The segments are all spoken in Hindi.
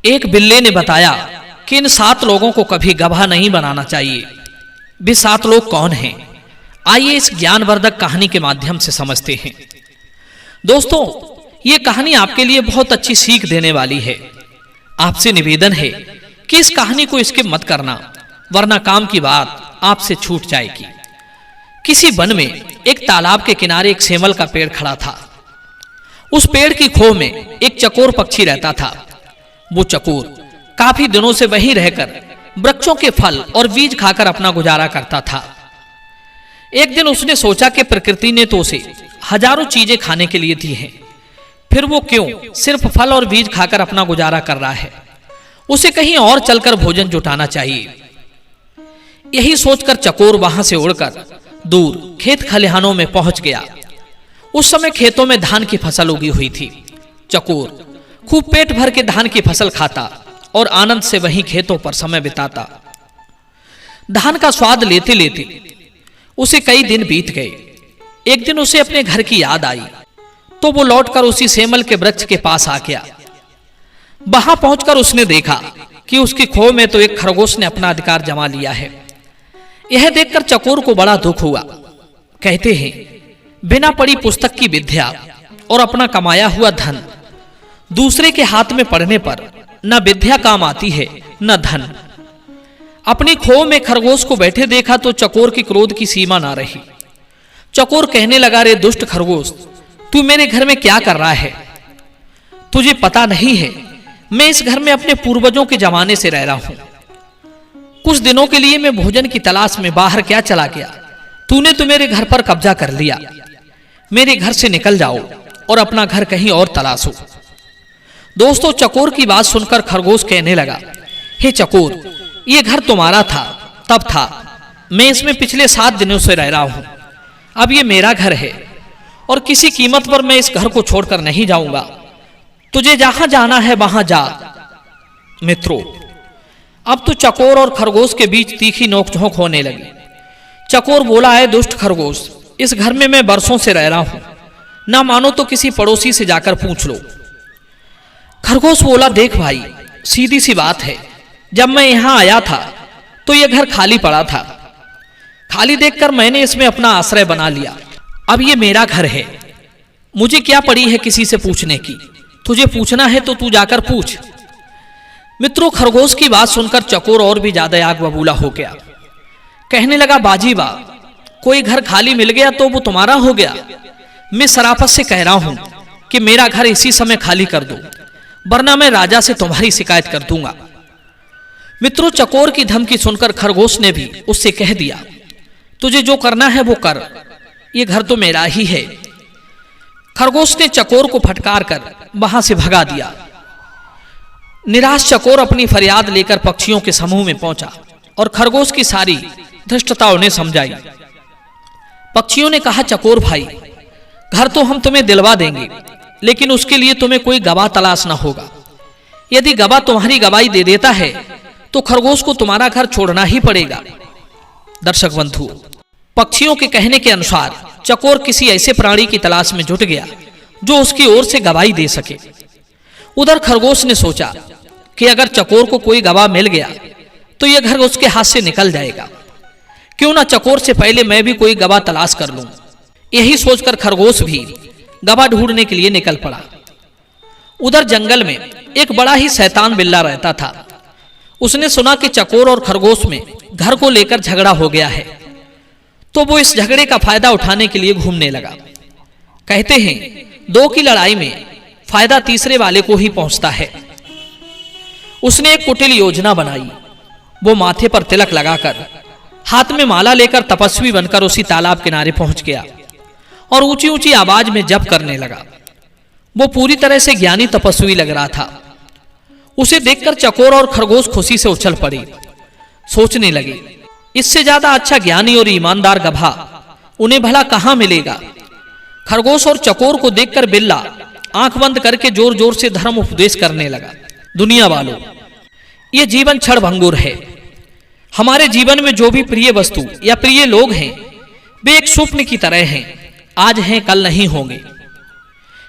एक बिल्ली ने बताया कि इन 7 लोगों को कभी गवाह नहीं बनाना चाहिए। वे 7 लोग कौन हैं? आइए इस ज्ञानवर्धक कहानी के माध्यम से समझते हैं। दोस्तों, ये कहानी आपके लिए बहुत अच्छी सीख देने वाली है। आपसे निवेदन है कि इस कहानी को स्किप मत करना, वरना काम की बात आपसे छूट जाएगी। किसी वन में एक तालाब के किनारे एक सेमल का पेड़ खड़ा था। उस पेड़ की खोह में एक चकोर पक्षी रहता था। वो चकोर काफी दिनों से वहीं रहकर वृक्षों के फल और बीज खाकर अपना गुजारा करता था। एक दिन उसने सोचा कि प्रकृति ने तो उसे हजारों चीजें खाने के लिए दी हैं, फिर वो क्यों सिर्फ फल और बीज खाकर अपना गुजारा कर रहा है? उसे कहीं और चलकर भोजन जुटाना चाहिए। यही सोचकर चकोर वहां से उड़कर दूर खेत खलिहानों में पहुंच गया। उस समय खेतों में धान की फसल उगी हुई थी। चकोर खूब पेट भर के धान की फसल खाता और आनंद से वहीं खेतों पर समय बिताता। धान का स्वाद लेते लेते उसे कई दिन बीत गए। एक दिन उसे अपने घर की याद आई, तो वो लौटकर उसी सेमल के वृक्ष के पास आ गया। वहां पहुंचकर उसने देखा कि उसकी खोह में तो एक खरगोश ने अपना अधिकार जमा लिया है। यह देखकर चकोर को बड़ा दुख हुआ। कहते हैं, बिना पढ़ी पुस्तक की विद्या और अपना कमाया हुआ धन दूसरे के हाथ में पड़ने पर न विद्या काम आती है न धन। अपनी खोह में खरगोश को बैठे देखा तो चकोर की क्रोध की सीमा ना रही। चकोर कहने लगा, रे दुष्ट खरगोश, तू मेरे घर में क्या कर रहा है? तुझे पता नहीं है मैं इस घर में अपने पूर्वजों के जमाने से रह रहा हूं। कुछ दिनों के लिए मैं भोजन की तलाश में बाहर क्या चला गया, तूने तो मेरे घर पर कब्जा कर लिया। मेरे घर से निकल जाओ और अपना घर कहीं और तलाशो। दोस्तों, चकोर की बात सुनकर खरगोश कहने लगा, हे चकोर, ये घर तुम्हारा था तब था, मैं इसमें पिछले 7 दिनों से रह रहा हूं। अब ये मेरा घर है और किसी कीमत पर मैं इस घर को छोड़कर नहीं जाऊंगा। तुझे जहां जाना है वहां जा। मित्रों, अब तो चकोर और खरगोश के बीच तीखी नोकझोंक होने लगी। चकोर बोला, है दुष्ट खरगोश, इस घर में मैं बरसों से रह रहा हूं, ना मानो तो किसी पड़ोसी से जाकर पूछ लो। खरगोश बोला, देख भाई, सीधी सी बात है, जब मैं यहां आया था तो यह घर खाली पड़ा था। खाली देखकर मैंने इसमें अपना आश्रय बना लिया। अब ये मेरा घर है, मुझे क्या पड़ी है किसी से पूछने की? तुझे पूछना है तो तू जाकर पूछ। मित्रों, खरगोश की बात सुनकर चकोर और भी ज्यादा आग बबूला हो गया। कहने लगा, बाजी बा, कोई घर खाली मिल गया तो वो तुम्हारा हो गया। मैं शराफत से कह रहा हूं कि मेरा घर इसी समय खाली कर दो, वरना मैं राजा से तुम्हारी शिकायत कर दूंगा। मित्रों, चकोर की धमकी सुनकर खरगोश ने भी उससे कह दिया, तुझे जो करना है वो कर, ये घर तो मेरा ही है। खरगोश ने चकोर को फटकार कर वहां से भगा दिया। निराश चकोर अपनी फरियाद लेकर पक्षियों के समूह में पहुंचा और खरगोश की सारी धृष्टता उन्हें समझाई। पक्षियों ने कहा, चकोर भाई, घर तो हम तुम्हें दिलवा देंगे, लेकिन उसके लिए तुम्हें कोई गवाह तलाशना होगा। यदि गवाह तुम्हारी गवाही दे देता है तो खरगोश को तुम्हारा घर छोड़ना ही पड़ेगा। दर्शक बंधु, पक्षियों के कहने के अनुसार चकोर किसी ऐसे प्राणी की तलाश में जुट गया जो उसकी ओर से गवाही दे सके। उधर खरगोश ने सोचा कि अगर चकोर को कोई गवाह मिल गया तो यह घर उसके हाथ से निकल जाएगा। क्यों ना चकोर से पहले मैं भी कोई गवाह तलाश कर लूं। यही सोचकर खरगोश भी गवाह ढूंढने के लिए निकल पड़ा। उधर जंगल में एक बड़ा ही शैतान बिल्ला रहता था। उसने सुना कि चकोर और खरगोश में घर को लेकर झगड़ा हो गया है, तो वो इस झगड़े का फायदा उठाने के लिए घूमने लगा। कहते हैं, 2 की लड़ाई में फायदा तीसरे वाले को ही पहुंचता है। उसने एक कुटिल योजना बनाई। वो माथे पर तिलक लगाकर, हाथ में माला लेकर तपस्वी बनकर उसी तालाब किनारे पहुंच गया और ऊंची ऊंची आवाज में जप करने लगा। वो पूरी तरह से ज्ञानी तपस्वी लग रहा था। उसे देखकर चकोर और खरगोश खुशी से उछल पड़ी। सोचने लगे, इससे ज्यादा अच्छा ज्ञानी और ईमानदार गवाह उन्हें भला कहां मिलेगा। खरगोश और चकोर को देखकर बिल्ला आंख बंद करके जोर जोर से धर्म उपदेश करने लगा। दुनिया वालों, ये जीवन क्षण भंगुर है। हमारे जीवन में जो भी प्रिय वस्तु या प्रिय लोग हैं, वे एक स्वप्न की तरह हैं, आज हैं कल नहीं होंगे।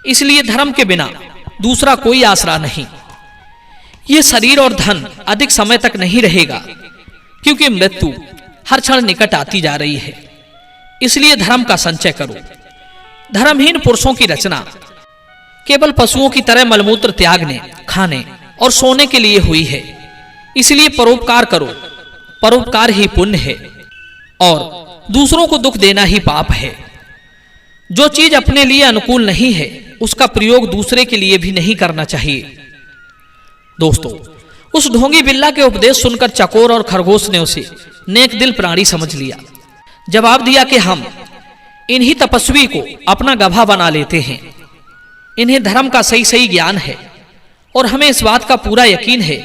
इसलिए धर्म के बिना दूसरा कोई आसरा नहीं। ये शरीर और धन अधिक समय तक नहीं रहेगा, क्योंकि मृत्यु हर क्षण निकट आती जा रही है। इसलिए धर्म का संचय करो। धर्महीन पुरुषों की रचना केवल पशुओं की तरह मलमूत्र त्यागने, खाने और सोने के लिए हुई है। इसलिए परोपकार करो। परोपकार ही पुण्य है और दूसरों को दुख देना ही पाप है। जो चीज अपने लिए अनुकूल नहीं है, उसका प्रयोग दूसरे के लिए भी नहीं करना चाहिए। दोस्तों, उस ढोंगी बिल्ला के उपदेश सुनकर चकोर और खरगोश ने उसे नेक दिल प्राणी समझ लिया। जवाब दिया कि हम इन्हीं तपस्वी को अपना गवाह बना लेते हैं। इन्हें धर्म का सही सही ज्ञान है और हमें इस बात का पूरा यकीन है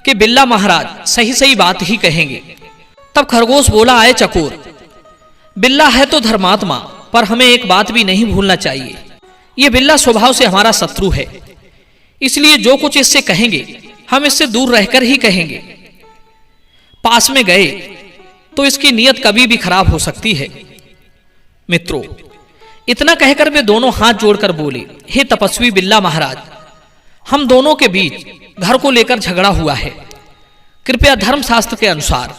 कि बिल्ला महाराज सही सही बात ही कहेंगे। तब खरगोश बोला, आए चकोर, बिल्ला है तो धर्मात्मा, पर हमें एक बात भी नहीं भूलना चाहिए। यह बिल्ला स्वभाव से हमारा शत्रु है, इसलिए जो कुछ इससे कहेंगे हम इससे दूर रहकर ही कहेंगे। पास में गए तो इसकी नीयत कभी भी खराब हो सकती है। मित्रों, इतना कहकर वे दोनों हाथ जोड़कर बोले, हे तपस्वी बिल्ला महाराज, हम दोनों के बीच घर को लेकर झगड़ा हुआ है। कृपया धर्मशास्त्र के अनुसार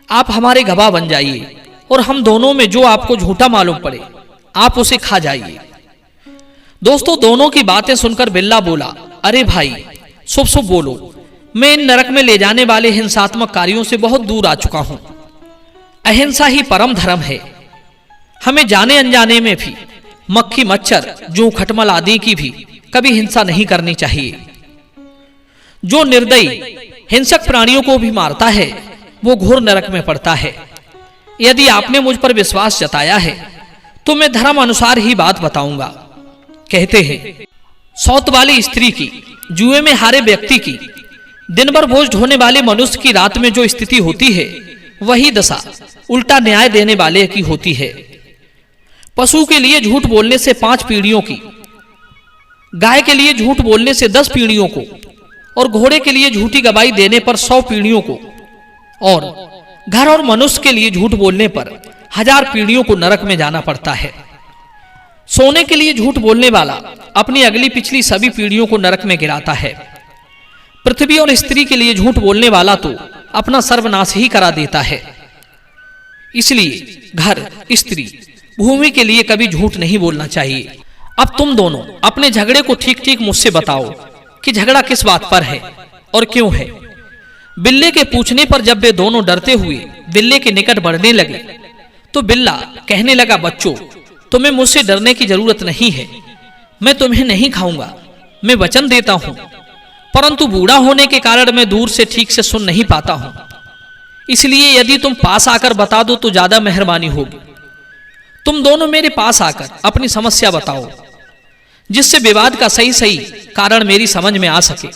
आप हमारे गवाह बन जाइए और हम दोनों में जो आपको झूठा मालूम पड़े आप उसे खा जाइए। दोस्तों, दोनों की बातें सुनकर बिल्ला बोला, अरे भाई, शुभ शुभ बोलो। मैं इन नरक में ले जाने वाले हिंसात्मक कार्यों से बहुत दूर आ चुका हूं। अहिंसा ही परम धर्म है। हमें जाने अनजाने में भी मक्खी, मच्छर, जूं, खटमल आदि की भी कभी हिंसा नहीं करनी चाहिए। जो निर्दयी हिंसक प्राणियों को भी मारता है वो घोर नरक में पड़ता है। यदि आपने मुझ पर विश्वास जताया है तो मैं धर्म अनुसार ही बात बताऊंगा। कहते हैं, सौत वाली स्त्री की, जुए में हारे व्यक्ति की, दिन भर बोझ ढोने वाले मनुष्य की रात में जो स्थिति होती है वही दशा उल्टा न्याय देने वाले की होती है। पशु के लिए झूठ बोलने से 5 पीढ़ियों की, गाय के लिए झूठ बोलने से 10 पीढ़ियों को और घोड़े के लिए झूठी गवाही देने पर 100 पीढ़ियों को और घर और मनुष्य के लिए झूठ बोलने पर 1000 पीढ़ियों को नरक में जाना पड़ता है। सोने के लिए झूठ बोलने वाला अपनी अगली पिछली सभी पीढ़ियों को नरक में गिराता है। पृथ्वी और स्त्री के लिए झूठ बोलने वाला तो अपना सर्वनाश ही करा देता है। इसलिए घर, स्त्री, भूमि के लिए कभी झूठ नहीं बोलना चाहिए। अब तुम दोनों अपने झगड़े को ठीक ठीक मुझसे बताओ कि झगड़ा किस बात पर है और क्यों है। बिल्ले के पूछने पर जब वे दोनों डरते हुए बिल्ले के निकट बढ़ने लगे तो बिल्ला कहने लगा, बच्चों, तुम्हें मुझसे डरने की जरूरत नहीं है। मैं तुम्हें नहीं खाऊंगा, मैं वचन देता हूं, परंतु बूढ़ा होने के कारण मैं दूर से ठीक से सुन नहीं पाता हूं। इसलिए यदि तुम पास आकर बता दो तो ज्यादा मेहरबानी होगी। तुम दोनों मेरे पास आकर अपनी समस्या बताओ, जिससे विवाद का सही सही कारण मेरी समझ में आ सके।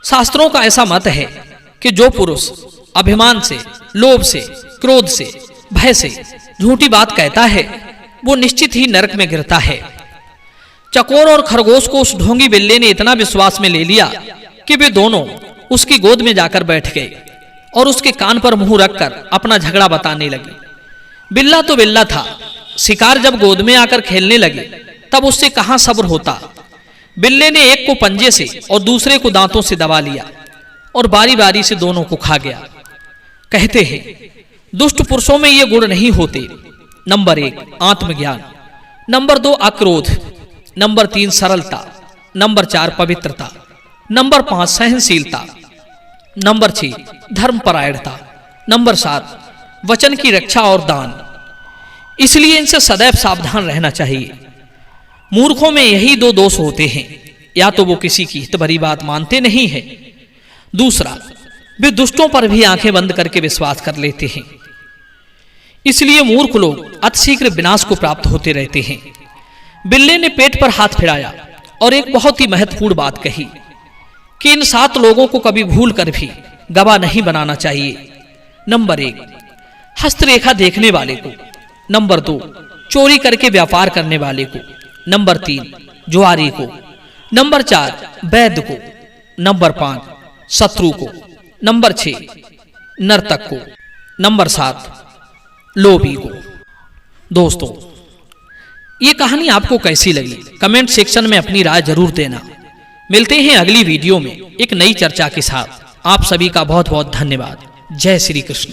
शास्त्रों का ऐसा मत है कि जो पुरुष अभिमान से, लोभ से, क्रोध से, भय से झूठी बात कहता है वो निश्चित ही नरक में गिरता है। चकोर और खरगोश को उस ढोंगी बिल्ले ने इतना विश्वास में ले लिया कि वे दोनों उसकी गोद में जाकर बैठ गए और उसके कान पर मुंह रखकर अपना झगड़ा बताने लगे। बिल्ला तो बिल्ला था, शिकार जब गोद में आकर खेलने लगे तब उससे कहां सब्र होता। बिल्ले ने एक को पंजे से और दूसरे को दांतों से दबा लिया और बारी बारी से दोनों को खा गया। कहते हैं, दुष्ट पुरुषों में ये गुण नहीं होते। नंबर 1 आत्मज्ञान, नंबर 2 अक्रोध, नंबर 3 सरलता, नंबर 4 पवित्रता, नंबर 5 सहनशीलता, नंबर 6 धर्मपरायणता, नंबर 7 वचन की रक्षा और दान। इसलिए इनसे सदैव सावधान रहना चाहिए। मूर्खों में यही 2 दोष होते हैं, या तो वो किसी की हित भरी बात मानते नहीं है, दूसरा वे दुष्टों पर भी आंखें बंद करके विश्वास कर लेते हैं। इसलिए मूर्ख लोग अतिशीघ्र विनाश को प्राप्त होते रहते हैं। बिल्ले ने पेट पर हाथ फिराया और एक बहुत ही महत्वपूर्ण बात कही कि इन 7 लोगों को कभी भूल कर भी गवाह नहीं बनाना चाहिए। नंबर 1 हस्तरेखा देखने वाले को, नंबर 2 चोरी करके व्यापार करने वाले को, नंबर 3 जुआरी को, नंबर 4 वैद्य को, नंबर 5 शत्रु को, नंबर 6 नर्तक को, नंबर 7 लोभी को। दोस्तों, ये कहानी आपको कैसी लगी कमेंट सेक्शन में अपनी राय जरूर देना। मिलते हैं अगली वीडियो में एक नई चर्चा के साथ। आप सभी का बहुत बहुत धन्यवाद। जय श्री कृष्ण।